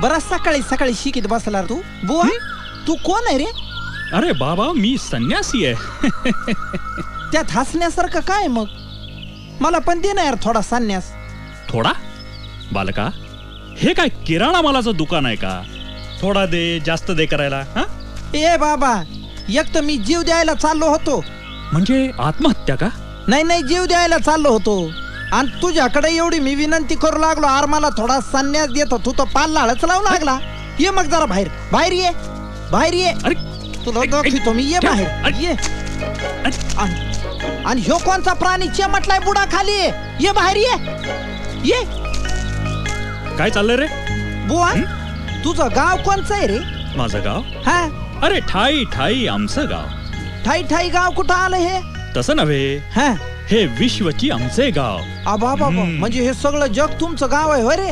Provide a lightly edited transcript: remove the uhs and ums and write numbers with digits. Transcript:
बरं सकाळी सकाळी शिकीत बसला तू बुवा. तू कोण आहे रे? अरे बाबा मी संन्यासी आहे. त्यात हसण्यासारखं काय मग? मला पण दे ना यार थोडा संन्यास. थोडा? बालका हे काय किराणा मालाचं दुकान आहे का? थोडा दे जास्त दे करायला हा? ए बाबा, एक तर मी जीव द्यायला चाललो होतो. म्हणजे आत्महत्या का? नाही नाही, जीव द्यायला चाललो होतो आणि तुझ्याकडे एवढी मी विनंती करू लागलो, आर मला थोडा संन्यास देतो. तू तर पाल्लाळच लावू लागला. ये मग जरा बाहेर बाहेर ये, बाहेर ये. अरे तुला दाखवतो मी, ये बाहेर ये. आणि ह्यो कोणचा प्राणी चिमटलाय बुडा खाली? ये बाहेर ये ये. काय चाललंय रे? बुवा तुझं गाव कोणचं आहे रे? माझं गाव? हा, अरे ठाई ठाई आमचं गाव. ठाई ठाई गाव कुठं आलं हे? तसं नव्हे, हा, हे विश्वची आमचे गाव. आबा बाबा, म्हणजे हे सगळं जग तुमचं गाव आहे हो रे?